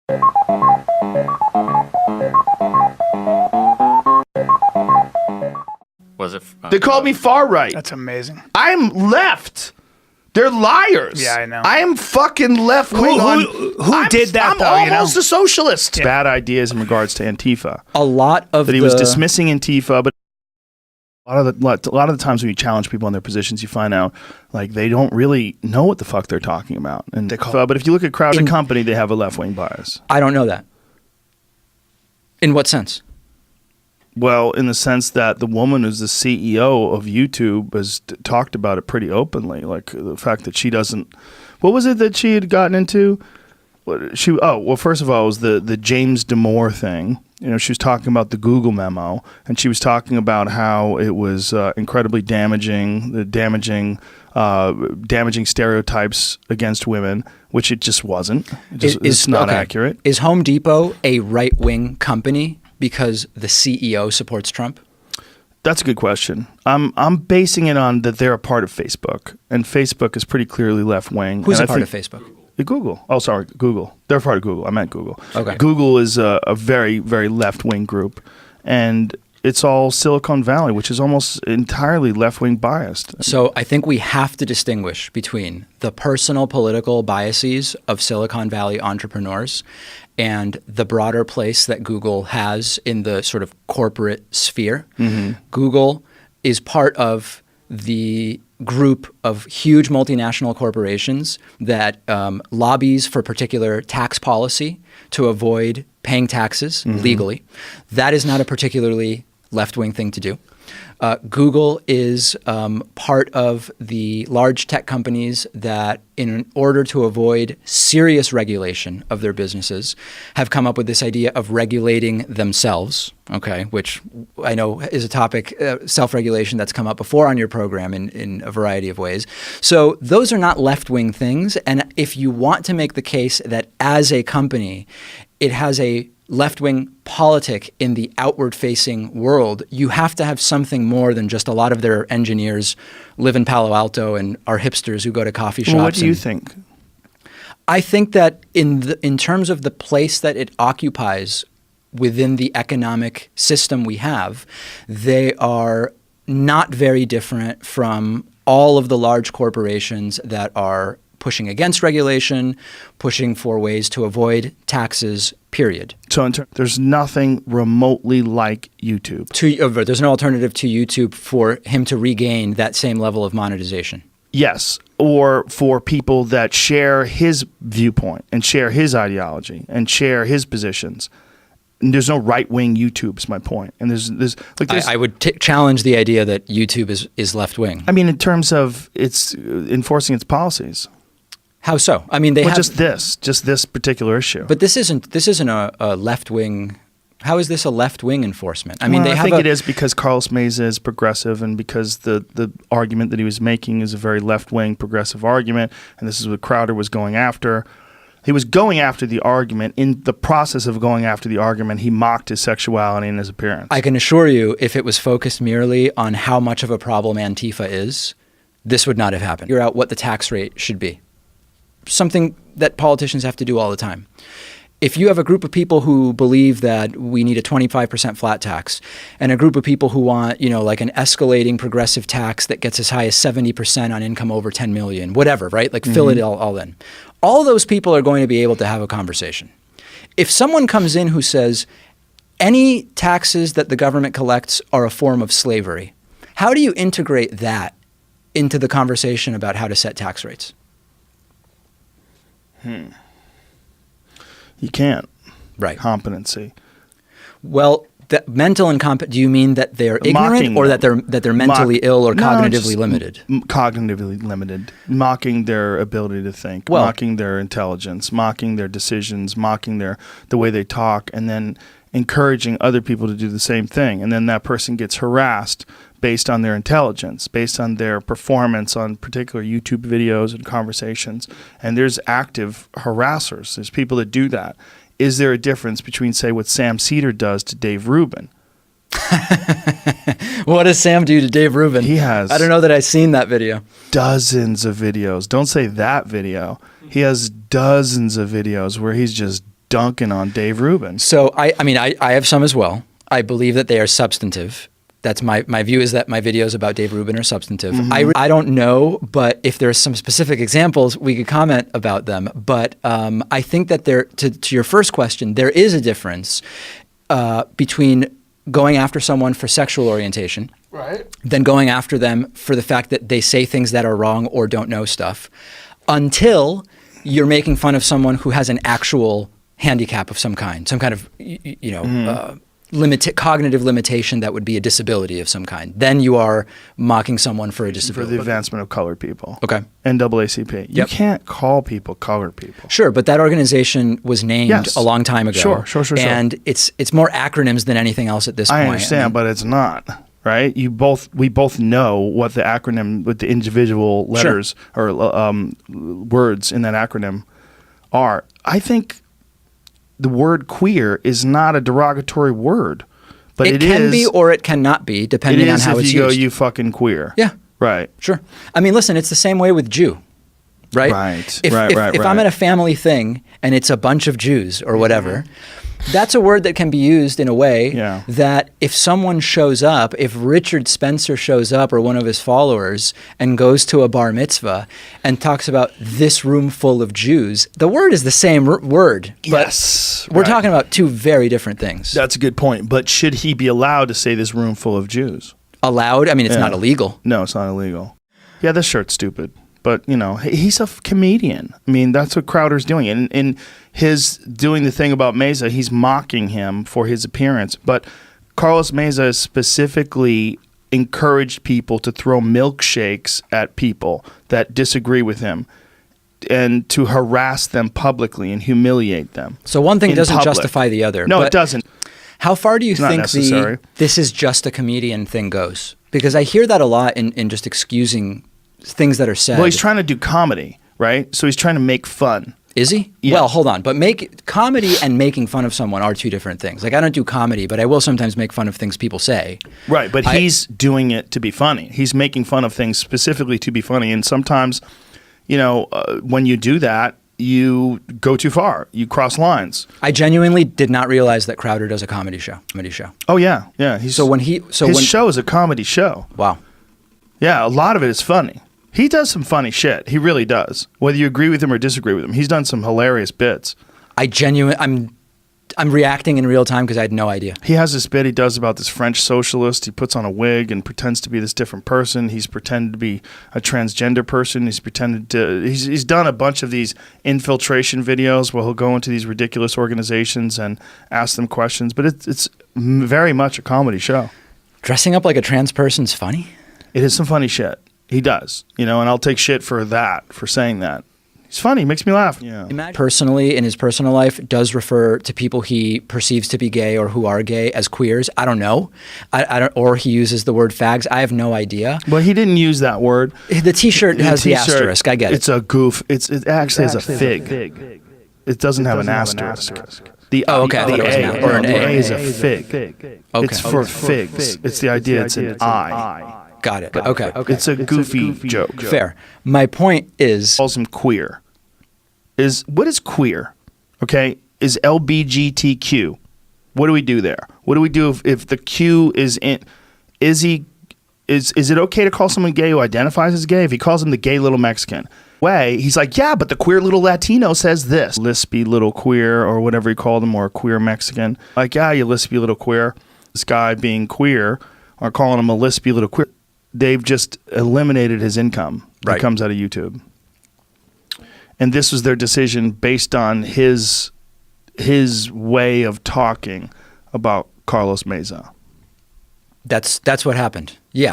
Was it? They called me far right. That's amazing. I'm left. They're liars. Yeah, I know. I am fucking left wing. Who did that? I'm though, almost a socialist. Yeah. Bad ideas in regards to Antifa. A lot of that he was dismissing Antifa, but a lot of the times when you challenge people on their positions, you find out like they don't really know what the fuck they're talking about. And but if you look at Crowder Company, they have a left wing bias. I don't know that. In what sense? Well, in the sense that the woman who's the CEO of YouTube has talked about it pretty openly, like the fact that she doesn't. What was it that she had gotten into? First of all, it was the James Damore thing. You know, she was talking about the Google memo, and she was talking about how it was incredibly damaging stereotypes against women, which it just wasn't. It's not accurate. Is Home Depot a right-wing company because the CEO supports Trump? That's a good question. I'm basing it on that they're a part of Facebook, and Facebook is pretty clearly left-wing. Who's a part of Facebook? Google. Oh, sorry, Google. They're part of Google. I meant Google. Okay. Google is a very, very left-wing group, and it's all Silicon Valley, which is almost entirely left-wing biased. So I think we have to distinguish between the personal political biases of Silicon Valley entrepreneurs and the broader place that Google has in the sort of corporate sphere. Mm-hmm. Google is part of the group of huge multinational corporations that lobbies for particular tax policy to avoid paying taxes legally. That is not a particularly left-wing thing to do. Google is part of the large tech companies that, in order to avoid serious regulation of their businesses, have come up with this idea of regulating themselves, okay, which I know is a topic, self-regulation, that's come up before on your program in a variety of ways. So those are not left-wing things. And if you want to make the case that as a company, it has a left-wing politic in the outward-facing world, you have to have something more than just a lot of their engineers live in Palo Alto and are hipsters who go to coffee shops. Well, what do you think? I think that in terms of the place that it occupies within the economic system we have, they are not very different from all of the large corporations that are pushing against regulation, pushing for ways to avoid taxes, period. So there's nothing remotely like YouTube. There's no alternative to YouTube for him to regain that same level of monetization. Yes, or for people that share his viewpoint and share his ideology and share his positions. And there's no right-wing YouTube, is my point. And I would challenge the idea that YouTube is left-wing. I mean, in terms of its enforcing its policies. How so? I mean, just this particular issue. But this isn't a left-wing. How is this a left-wing enforcement? I mean, I think it is because Carlos Mesa is progressive, and because the argument that he was making is a very left-wing progressive argument, and this is what Crowder was going after. He was going after the argument. In the process of going after the argument, he mocked his sexuality and his appearance. I can assure you, if it was focused merely on how much of a problem Antifa is, this would not have happened. Figure out what the tax rate should be. Something that politicians have to do all the time. If you have a group of people who believe that we need a 25% flat tax, and a group of people who want, like an escalating progressive tax that gets as high as 70% on income over 10 million, whatever, right? Like fill it all in. All those people are going to be able to have a conversation. If someone comes in who says any taxes that the government collects are a form of slavery, how do you integrate that into the conversation about how to set tax rates? You can't. Right. Competency. Well, mental incompetent. Do you mean that they're ignorant, or that they're mentally ill or cognitively limited? Cognitively limited. Mocking their ability to think. Mocking their intelligence. Mocking their decisions. Mocking the way they talk, and then encouraging other people to do the same thing. And then that person gets harassed based on their intelligence, based on their performance on particular YouTube videos and conversations. And there's active harassers. There's people that do that. Is there a difference between, say, what Sam Cedar does to Dave Rubin? What does Sam do to Dave Rubin? He has... I don't know that I've seen that video. Dozens of videos. Don't say that video. He has dozens of videos where he's just dunking on Dave Rubin. So I mean, I have some as well. I believe that they are substantive. That's my view, is that my videos about Dave Rubin are substantive. I don't know, but if there's some specific examples, we could comment about them. But I think that to your first question, there is a difference between going after someone for sexual orientation, right, than going after them for the fact that they say things that are wrong or don't know stuff, until you're making fun of someone who has an actual handicap of some kind of, cognitive limitation that would be a disability of some kind. Then you are mocking someone for a disability. For the advancement of colored people. Okay. NAACP. You can't call people colored people. Sure, but that organization was named a long time ago. Sure. And it's more acronyms than anything else at this point. I understand, but it's not. Right? We both know what the acronym, what the individual letters or words in that acronym are. I think the word queer is not a derogatory word, but it can be or it cannot be, depending on how it's used. If you go, you fucking queer. Yeah. Right. Sure. I mean, listen, it's the same way with Jew, right? Right. If I'm at a family thing and it's a bunch of Jews or whatever, that's a word that can be used in a way that if someone shows up, if Richard Spencer shows up or one of his followers and goes to a bar mitzvah and talks about this room full of Jews, the word is the same word. But we're talking about two very different things. That's a good point. But should he be allowed to say this room full of Jews? Allowed? I mean, it's not illegal. No, it's not illegal. Yeah, this shirt's stupid. But, he's a comedian. I mean, that's what Crowder's doing. And in his doing the thing about Meza, he's mocking him for his appearance. But Carlos Meza has specifically encouraged people to throw milkshakes at people that disagree with him and to harass them publicly and humiliate them. So one thing doesn't justify the other. No, it doesn't. How far do you think this is just a comedian thing goes? Because I hear that a lot in just excusing things that are said. Well, he's trying to do comedy, right? So he's trying to make fun. Is he? Yeah. Well, hold on. But comedy and making fun of someone are two different things. Like, I don't do comedy, but I will sometimes make fun of things people say. Right, but he's doing it to be funny. He's making fun of things specifically to be funny. And sometimes, when you do that, you go too far. You cross lines. I genuinely did not realize that Crowder does a comedy show. Oh, yeah. Yeah. His show is a comedy show. Wow. Yeah, a lot of it is funny. He does some funny shit. He really does. Whether you agree with him or disagree with him, he's done some hilarious bits. I'm reacting in real time because I had no idea. He has this bit he does about this French socialist. He puts on a wig and pretends to be this different person. He's pretended to be a transgender person. He's done a bunch of these infiltration videos where he'll go into these ridiculous organizations and ask them questions. But it's very much a comedy show. Dressing up like a trans person's funny? It is some funny shit. He does, and I'll take shit for saying that. He's funny. He makes me laugh. Yeah. Personally, in his personal life, does refer to people he perceives to be gay or who are gay as queers. I don't know. Or he uses the word fags. I have no idea. Well, he didn't use that word. The T-shirt has the asterisk. I get it. It's a goof. It actually has a fig. It doesn't have an asterisk. The A is a fig. Okay. It's for figs. It's the idea. It's an I. Got it. Okay. It's a goofy joke. Fair. My point is... calls him queer. What is queer? Okay? Is LBGTQ. What do we do there? What do we do if the Q is in... Is it okay to call someone gay who identifies as gay? If he calls him the gay little Mexican, he's like, yeah, but the queer little Latino says this. Lispy little queer or whatever he called him, or a queer Mexican. Like, yeah, you lispy little queer. This guy being queer or calling him a lispy little queer. They've just eliminated his income that comes out of YouTube. And this was their decision based on his way of talking about Carlos Meza. That's what happened. Yeah.